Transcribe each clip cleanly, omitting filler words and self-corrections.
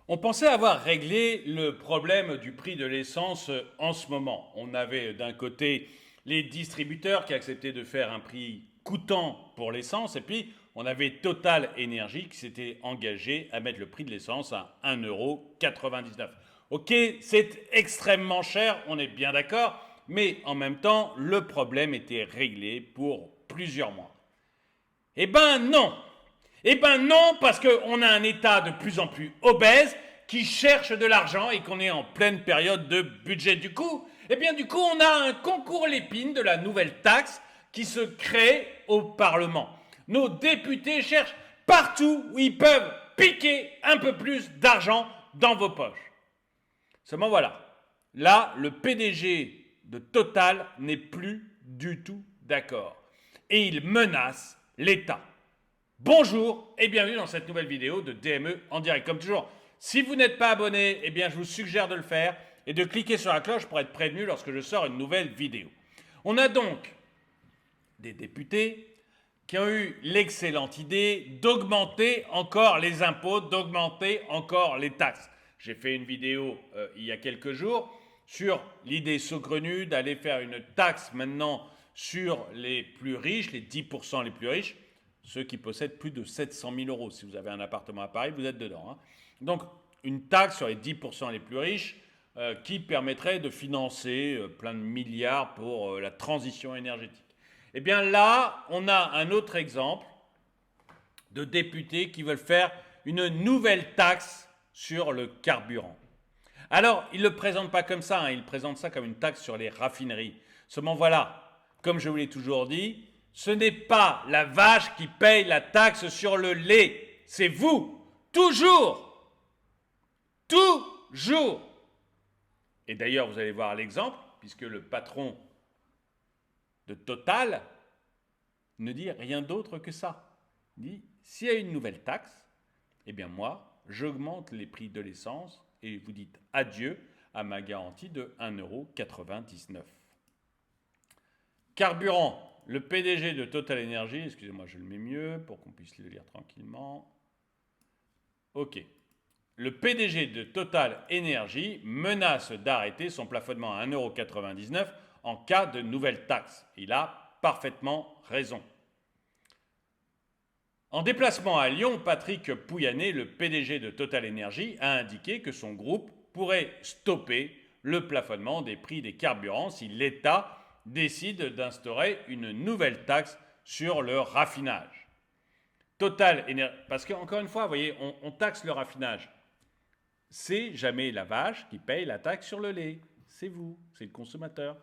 On pensait avoir réglé le problème du prix de l'essence en ce moment. On avait d'un côté les distributeurs qui acceptaient de faire un prix coûtant pour l'essence et puis on avait Total Énergie qui s'était engagé à mettre le prix de l'essence à 1,99 €. Ok, c'est extrêmement cher, on est bien d'accord, mais en même temps, le problème était réglé pour plusieurs mois. Eh ben non. Eh ben non, parce qu'on a un État de plus en plus obèse qui cherche de l'argent et qu'on est en pleine période de budget. Du coup, on a un concours l'épine de la nouvelle taxe qui se crée au Parlement. Nos députés cherchent partout où ils peuvent piquer un peu plus d'argent dans vos poches. Seulement voilà, là, le PDG de Total n'est plus du tout d'accord. Et il menace l'État. Bonjour et bienvenue dans cette nouvelle vidéo de DME en direct. Comme toujours, si vous n'êtes pas abonné, je vous suggère de le faire et de cliquer sur la cloche pour être prévenu lorsque je sors une nouvelle vidéo. On a donc des députés qui ont eu l'excellente idée d'augmenter encore les impôts, d'augmenter encore les taxes. J'ai fait une vidéo il y a quelques jours sur l'idée saugrenue d'aller faire une taxe maintenant sur les plus riches, les 10% les plus riches, ceux qui possèdent plus de 700 000 euros. Si vous avez un appartement à Paris, vous êtes dedans. Hein. Donc, une taxe sur les 10% les plus riches qui permettrait de financer plein de milliards pour la transition énergétique. Eh bien là, on a un autre exemple de députés qui veulent faire une nouvelle taxe sur le carburant. Alors, ils ne le présentent pas comme ça, ils présentent ça comme une taxe sur les raffineries. Seulement voilà, comme je vous l'ai toujours dit, ce n'est pas la vache qui paye la taxe sur le lait, c'est vous, toujours, toujours. Et d'ailleurs, vous allez voir l'exemple, puisque le patron de Total ne dit rien d'autre que ça. Il dit, s'il y a une nouvelle taxe, eh bien moi, j'augmente les prix de l'essence et vous dites adieu à ma garantie de 1,99 €. Carburant, le PDG de Total Energy, excusez-moi, je le mets mieux pour qu'on puisse le lire tranquillement. Ok. Le PDG de Total Energy menace d'arrêter son plafonnement à 1,99 € en cas de nouvelle taxe. Il a parfaitement raison. En déplacement à Lyon, Patrick Pouyanné, le PDG de Total Energy, a indiqué que son groupe pourrait stopper le plafonnement des prix des carburants si l'État décide d'instaurer une nouvelle taxe sur le raffinage. Total Energy, parce qu'encore une fois, vous voyez, on taxe le raffinage. C'est jamais la vache qui paye la taxe sur le lait. C'est vous, c'est le consommateur.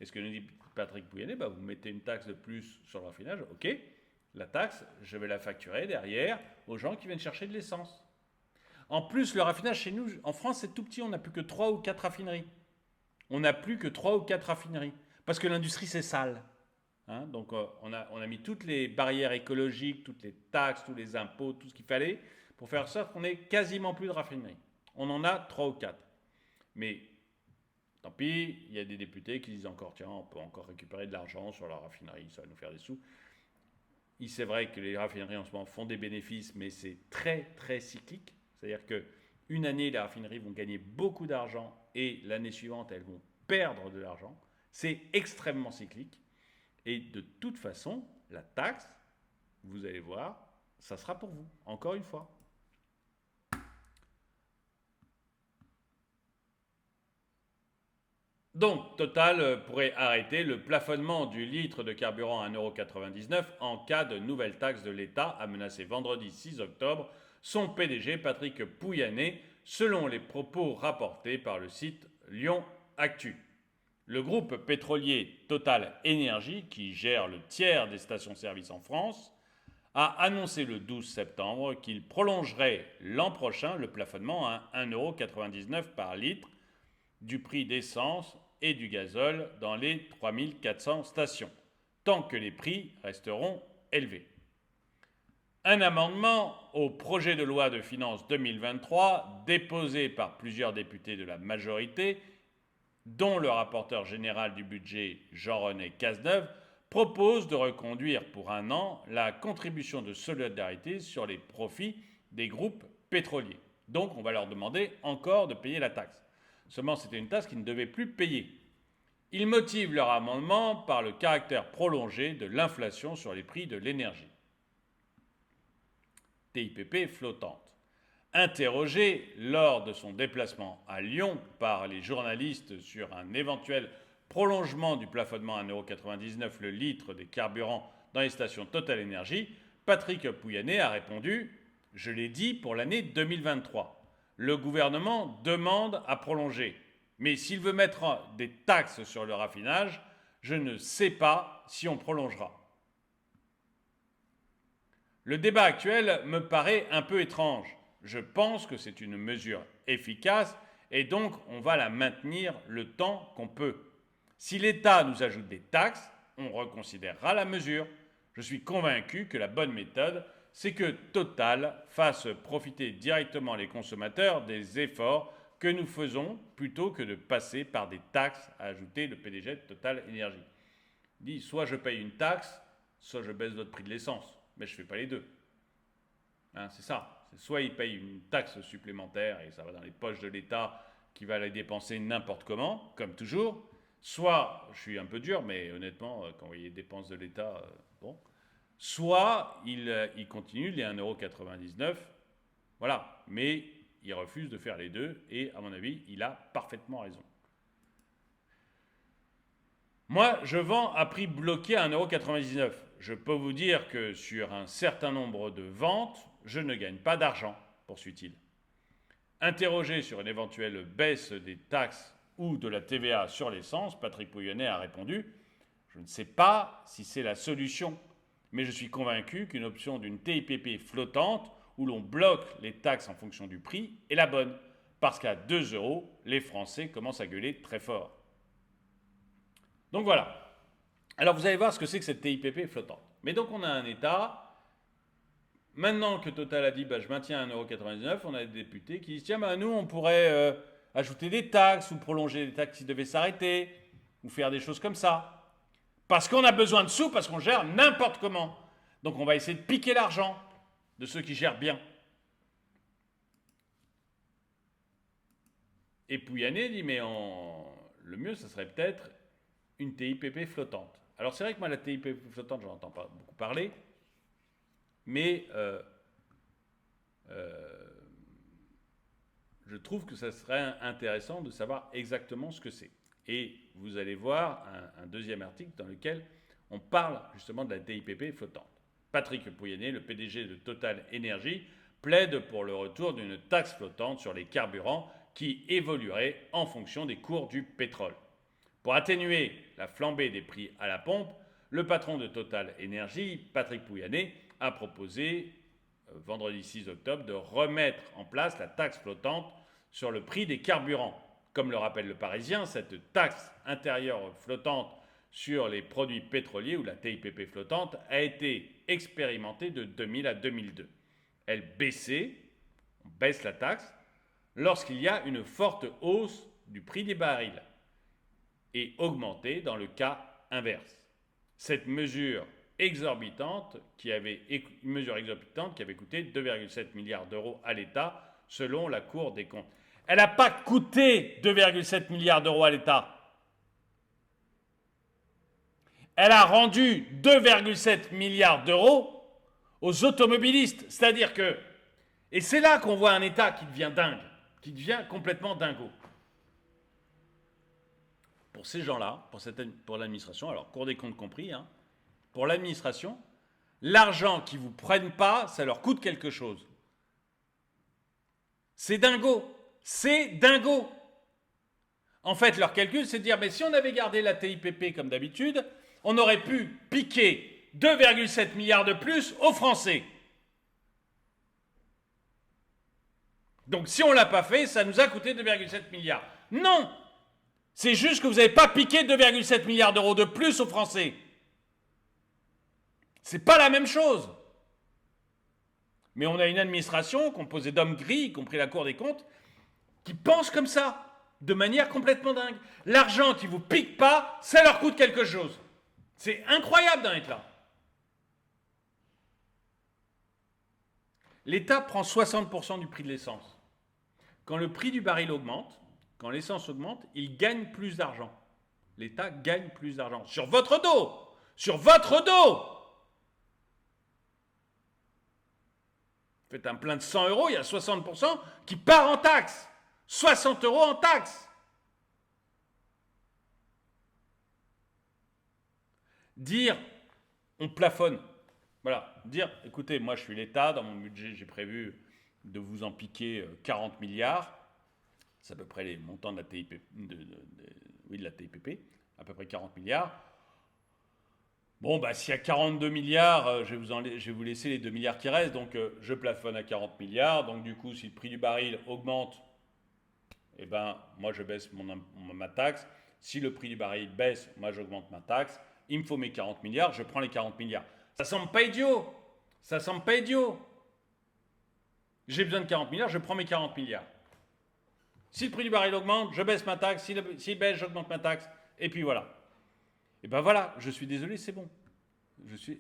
Et ce que nous dit Patrick Pouyanné, vous mettez une taxe de plus sur le raffinage, ok. La taxe, je vais la facturer derrière aux gens qui viennent chercher de l'essence. En plus, le raffinage chez nous, en France, c'est tout petit, on n'a plus que 3 ou 4 raffineries. On n'a plus que 3 ou 4 raffineries. Parce que l'industrie, c'est sale. Hein, donc on a mis toutes les barrières écologiques, toutes les taxes, tous les impôts, tout ce qu'il fallait pour faire en sorte qu'on ait quasiment plus de raffineries. On en a 3 ou 4. Mais tant pis, il y a des députés qui disent encore, tiens, on peut encore récupérer de l'argent sur la raffinerie, ça va nous faire des sous. C'est vrai que les raffineries en ce moment font des bénéfices, mais c'est très très cyclique. C'est-à-dire qu'une année, les raffineries vont gagner beaucoup d'argent et l'année suivante, elles vont perdre de l'argent. C'est extrêmement cyclique. Et de toute façon, la taxe, vous allez voir, ça sera pour vous, encore une fois. Donc, Total pourrait arrêter le plafonnement du litre de carburant à 1,99 € en cas de nouvelle taxe de l'État, a menacé vendredi 6 octobre son PDG Patrick Pouyanné, selon les propos rapportés par le site Lyon Actu. Le groupe pétrolier Total Énergie, qui gère le tiers des stations-service en France, a annoncé le 12 septembre qu'il prolongerait l'an prochain le plafonnement à 1,99 € par litre du prix d'essence et du gazole dans les 3400 stations, tant que les prix resteront élevés. Un amendement au projet de loi de finances 2023, déposé par plusieurs députés de la majorité, dont le rapporteur général du budget Jean-René Cazeneuve, propose de reconduire pour un an la contribution de solidarité sur les profits des groupes pétroliers. Donc on va leur demander encore de payer la taxe. Seulement c'était une taxe qu'ils ne devaient plus payer. Ils motivent leur amendement par le caractère prolongé de l'inflation sur les prix de l'énergie. TIPP flottante. Interrogé lors de son déplacement à Lyon par les journalistes sur un éventuel prolongement du plafonnement à 1,99 € le litre des carburants dans les stations Total Énergie, Patrick Pouyanné a répondu « Je l'ai dit pour l'année 2023. Le gouvernement demande à prolonger. Mais s'il veut mettre des taxes sur le raffinage, je ne sais pas si on prolongera. » Le débat actuel me paraît un peu étrange. Je pense que c'est une mesure efficace et donc on va la maintenir le temps qu'on peut. Si l'État nous ajoute des taxes, on reconsidérera la mesure. Je suis convaincu que la bonne méthode, c'est que Total fasse profiter directement les consommateurs des efforts que nous faisons plutôt que de passer par des taxes, a ajouté le PDG de Total Énergie. Il dit soit je paye une taxe, soit je baisse votre prix de l'essence. Mais je ne fais pas les deux. Hein, c'est ça. Soit il paye une taxe supplémentaire et ça va dans les poches de l'État qui va les dépenser n'importe comment, comme toujours. Soit, je suis un peu dur, mais honnêtement, quand vous voyez les dépenses de l'État, bon. Soit il continue les 1,99 €, voilà. Mais il refuse de faire les deux et, à mon avis, il a parfaitement raison. Moi, je vends à prix bloqué à 1,99 €. Je peux vous dire que sur un certain nombre de ventes, je ne gagne pas d'argent, poursuit-il. Interrogé sur une éventuelle baisse des taxes ou de la TVA sur l'essence, Patrick Pouyanné a répondu « Je ne sais pas si c'est la solution, mais je suis convaincu qu'une option d'une TIPP flottante où l'on bloque les taxes en fonction du prix est la bonne, parce qu'à 2 €, les Français commencent à gueuler très fort. » Donc voilà. Alors vous allez voir ce que c'est que cette TIPP flottante. Mais donc on a un État, maintenant que Total a dit je maintiens 1,99 €, on a des députés qui disent tiens, nous on pourrait ajouter des taxes ou prolonger les taxes qui devaient s'arrêter, ou faire des choses comme ça. Parce qu'on a besoin de sous, parce qu'on gère n'importe comment. Donc on va essayer de piquer l'argent de ceux qui gèrent bien. Et Pouyanné dit mais le mieux ce serait peut-être une TIPP flottante. Alors c'est vrai que moi la TIPP flottante, je n'en entends pas beaucoup parler, mais je trouve que ça serait intéressant de savoir exactement ce que c'est. Et vous allez voir un deuxième article dans lequel on parle justement de la TIPP flottante. Patrick Pouyanné, le PDG de Total Énergie, plaide pour le retour d'une taxe flottante sur les carburants qui évoluerait en fonction des cours du pétrole. Pour atténuer la flambée des prix à la pompe, le patron de Total Énergie, Patrick Pouyanné, a proposé, vendredi 6 octobre, de remettre en place la taxe flottante sur le prix des carburants. Comme le rappelle le Parisien, cette taxe intérieure flottante sur les produits pétroliers, ou la TIPP flottante, a été expérimentée de 2000 à 2002. Elle baissait, on baisse la taxe, lorsqu'il y a une forte hausse du prix des barils, et augmenter dans le cas inverse. Cette mesure exorbitante qui avait coûté 2,7 milliards d'euros à l'État, selon la Cour des comptes. Elle n'a pas coûté 2,7 milliards d'euros à l'État. Elle a rendu 2,7 milliards d'euros aux automobilistes. C'est-à-dire que, et c'est là qu'on voit un État qui devient dingue, qui devient complètement dingo. Pour ces gens-là, pour l'administration, alors Cour des comptes compris, pour l'administration, l'argent qu'ils ne vous prennent pas, ça leur coûte quelque chose. C'est dingo. C'est dingo. En fait, leur calcul, c'est de dire, mais si on avait gardé la TIPP comme d'habitude, on aurait pu piquer 2,7 milliards de plus aux Français. Donc si on ne l'a pas fait, ça nous a coûté 2,7 milliards. Non! C'est juste que vous n'avez pas piqué 2,7 milliards d'euros de plus aux Français. C'est pas la même chose. Mais on a une administration composée d'hommes gris, y compris la Cour des comptes, qui pensent comme ça, de manière complètement dingue. L'argent qui ne vous pique pas, ça leur coûte quelque chose. C'est incroyable d'en être là. L'État prend 60% du prix de l'essence. Quand le prix du baril augmente, quand l'essence augmente, il gagne plus d'argent. L'État gagne plus d'argent. Sur votre dos. Sur votre dos. Faites un plein de 100 euros, il y a 60% qui part en taxes. 60 euros en taxes. Dire, on plafonne. Voilà, dire, écoutez, moi je suis l'État, dans mon budget j'ai prévu de vous en piquer 40 milliards. C'est à peu près les montants de la TIPP, de la TIPP, à peu près 40 milliards. Bon, bah, s'il y a 42 milliards, je vais vous laisser les 2 milliards qui restent, donc je plafonne à 40 milliards. Donc du coup, si le prix du baril augmente, eh ben, moi je baisse ma taxe. Si le prix du baril baisse, moi j'augmente ma taxe. Il me faut mes 40 milliards, je prends les 40 milliards. Ça semble pas idiot. Ça semble pas idiot. J'ai besoin de 40 milliards, je prends mes 40 milliards. Si le prix du baril augmente, je baisse ma taxe. S'il baisse, j'augmente ma taxe. Et puis voilà. Et ben voilà, je suis désolé, c'est bon.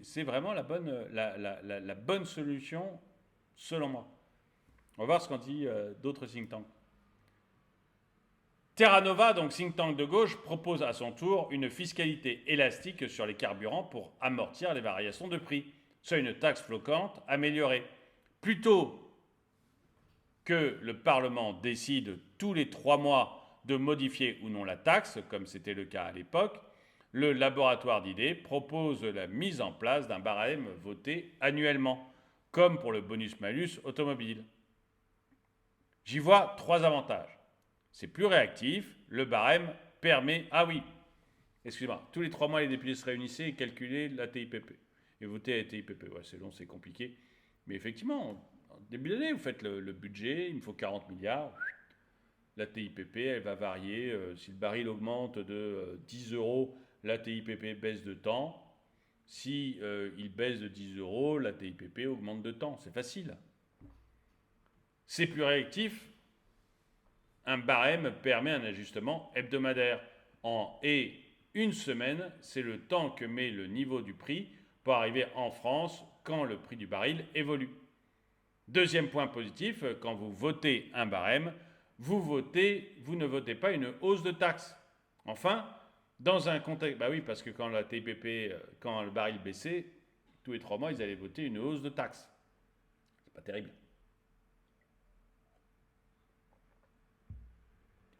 C'est vraiment la bonne solution, selon moi. On va voir ce qu'en dit d'autres think tanks. Terra Nova, donc think tank de gauche, propose à son tour une fiscalité élastique sur les carburants pour amortir les variations de prix, soit une taxe flottante améliorée. Plutôt que le Parlement décide tous les 3 mois de modifier ou non la taxe, comme c'était le cas à l'époque, le laboratoire d'idées propose la mise en place d'un barème voté annuellement, comme pour le bonus-malus automobile. J'y vois 3 avantages. C'est plus réactif, le barème permet... Ah oui, excusez-moi, tous les 3 mois les députés se réunissaient et calculaient la TIPP. Et votaient la TIPP. Ouais, c'est long, c'est compliqué. Mais effectivement, en début d'année, vous faites le budget, il me faut 40 milliards. La TIPP, elle va varier. Si le baril augmente de 10 euros, la TIPP baisse de temps. Si il baisse de 10 euros, la TIPP augmente de temps. C'est facile. C'est plus réactif. Un barème permet un ajustement hebdomadaire. Et une semaine, c'est le temps que met le niveau du prix pour arriver en France quand le prix du baril évolue. Deuxième point positif, quand vous votez un barème, vous ne votez pas une hausse de taxes. Enfin, dans un contexte... Bah oui, parce que quand la TIPP, quand le baril baissait, tous les 3 mois, ils allaient voter une hausse de taxes. C'est pas terrible.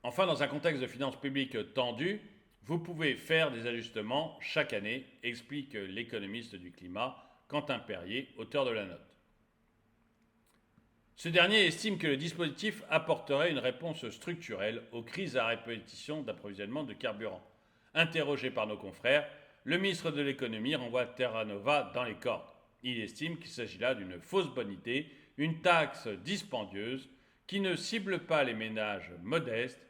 Enfin, dans un contexte de finances publiques tendues, vous pouvez faire des ajustements chaque année, explique l'économiste du climat Quentin Perrier, auteur de la note. Ce dernier estime que le dispositif apporterait une réponse structurelle aux crises à répétition d'approvisionnement de carburant. Interrogé par nos confrères, le ministre de l'économie renvoie Terra Nova dans les cordes. Il estime qu'il s'agit là d'une fausse bonne idée, une taxe dispendieuse qui ne cible pas les ménages modestes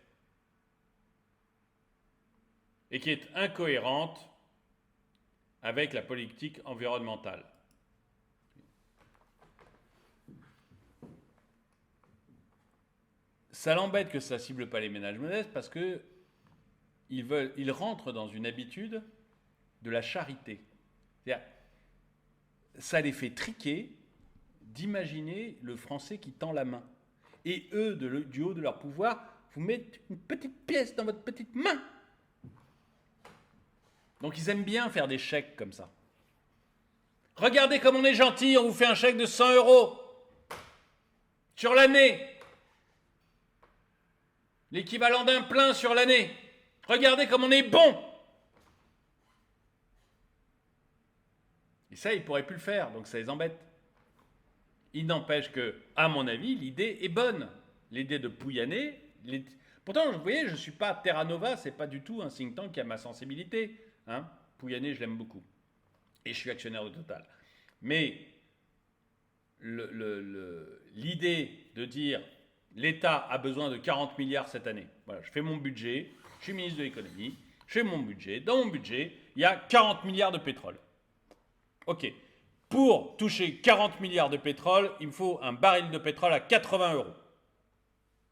et qui est incohérente avec la politique environnementale. Ça l'embête que ça ne cible pas les ménages modestes parce qu'ils rentrent dans une habitude de la charité. C'est-à-dire, ça les fait triquer d'imaginer le Français qui tend la main. Et eux, du haut de leur pouvoir, vous mettent une petite pièce dans votre petite main. Donc ils aiment bien faire des chèques comme ça. Regardez comme on est gentil, on vous fait un chèque de 100 euros sur l'année. L'équivalent d'un plein sur l'année. Regardez comme on est bon. Et ça, ils ne pourraient plus le faire, donc ça les embête. Il n'empêche que, à mon avis, l'idée est bonne. L'idée de Pouyanné... Pourtant, vous voyez, je ne suis pas Terra Nova, ce n'est pas du tout un think tank qui a ma sensibilité. Hein, Pouyanné, je l'aime beaucoup. Et je suis actionnaire de Total. Mais l'idée de dire l'État a besoin de 40 milliards cette année. Voilà, je fais mon budget, je suis ministre de l'économie, je fais mon budget. Dans mon budget, il y a 40 milliards de pétrole. Ok. Pour toucher 40 milliards de pétrole, il me faut un baril de pétrole à 80 euros.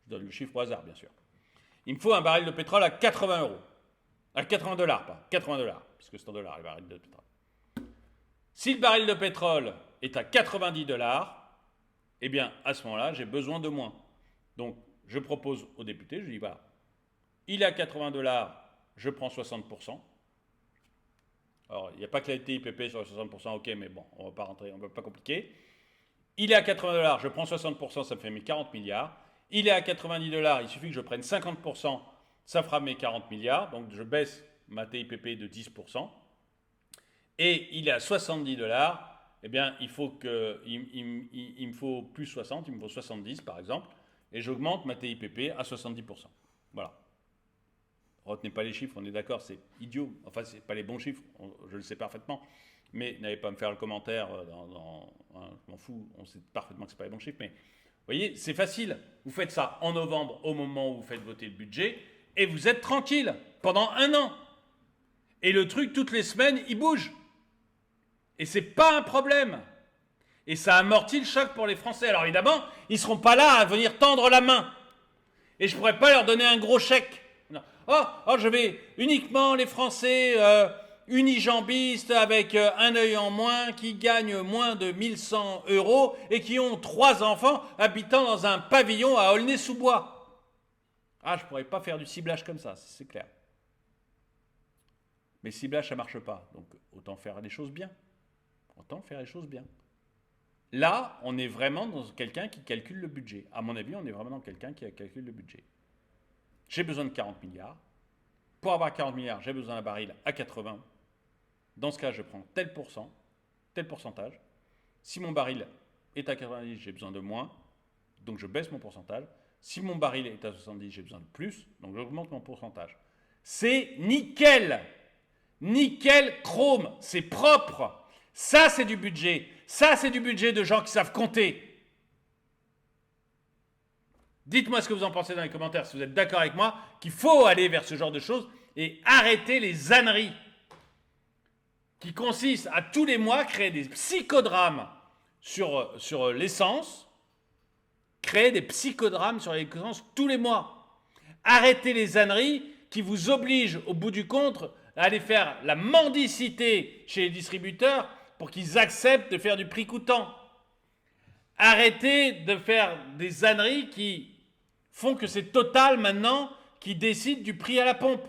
Je donne le chiffre au hasard, bien sûr. Il me faut un baril de pétrole à 80 euros. À 80 dollars, pas 80 dollars, puisque c'est en dollars le baril de pétrole. Si le baril de pétrole est à 90 dollars, eh bien, à ce moment-là, j'ai besoin de moins. Donc, je propose aux députés, je dis voilà, il est à 80 $, je prends 60%. Alors, il n'y a pas que la TIPP sur les 60%, ok, mais bon, on ne va pas rentrer, on ne va pas compliquer. Il est à 80 $, je prends 60%, ça me fait mes 40 milliards. Il est à 90 $, il suffit que je prenne 50%, ça fera mes 40 milliards. Donc je baisse ma TIPP de 10%. Et il est à 70 $, eh bien il me faut plus 60, il me faut 70 par exemple. Et j'augmente ma TIPP à 70%. Voilà. Retenez pas les chiffres, on est d'accord, c'est idiot. Enfin, c'est pas les bons chiffres, je le sais parfaitement. Mais n'allez pas me faire le commentaire, je m'en fous, on sait parfaitement que c'est pas les bons chiffres. Mais vous voyez, c'est facile. Vous faites ça en novembre, au moment où vous faites voter le budget, et vous êtes tranquille pendant 1 an. Et le truc, toutes les semaines, il bouge. Et c'est pas un problème. Et ça amortit le choc pour les Français. Alors évidemment, ils ne seront pas là à venir tendre la main. Et je ne pourrais pas leur donner un gros chèque. Non. Oh, je vais uniquement les Français unijambistes avec un œil en moins qui gagnent moins de 1100 € et qui ont 3 enfants habitant dans un pavillon à Aulnay-sous-Bois. Ah, je ne pourrais pas faire du ciblage comme ça, c'est clair. Mais ciblage, ça ne marche pas. Donc autant faire les choses bien. Autant faire les choses bien. Là, on est vraiment dans quelqu'un qui calcule le budget. À mon avis, on est vraiment dans quelqu'un qui calcule le budget. J'ai besoin de 40 milliards. Pour avoir 40 milliards, j'ai besoin d'un baril à 80. Dans ce cas, je prends tel pourcentage. Si mon baril est à 90, j'ai besoin de moins. Donc je baisse mon pourcentage. Si mon baril est à 70, j'ai besoin de plus. Donc j'augmente mon pourcentage. C'est nickel. Nickel chrome. C'est propre. Ça, c'est du budget. Ça, c'est du budget de gens qui savent compter. Dites-moi ce que vous en pensez dans les commentaires, si vous êtes d'accord avec moi, qu'il faut aller vers ce genre de choses et arrêter les âneries qui consistent à tous les mois créer des psychodrames sur l'essence, créer des psychodrames sur l'essence tous les mois. Arrêtez les âneries qui vous obligent, au bout du compte, à aller faire la mendicité chez les distributeurs pour qu'ils acceptent de faire du prix coûtant. Arrêtez de faire des âneries qui font que c'est Total maintenant qui décide du prix à la pompe.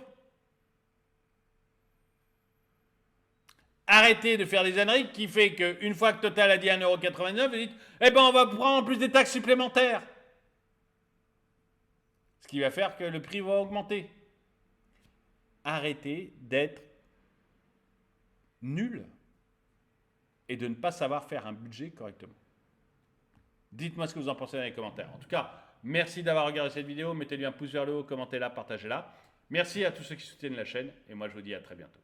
Arrêtez de faire des âneries qui fait qu'une fois que Total a dit 1,99 €, vous dites « Eh ben on va prendre en plus des taxes supplémentaires ». Ce qui va faire que le prix va augmenter. Arrêtez d'être nul et de ne pas savoir faire un budget correctement. Dites-moi ce que vous en pensez dans les commentaires. En tout cas, merci d'avoir regardé cette vidéo. Mettez-lui un pouce vers le haut, commentez-la, partagez-la. Merci à tous ceux qui soutiennent la chaîne et moi je vous dis à très bientôt.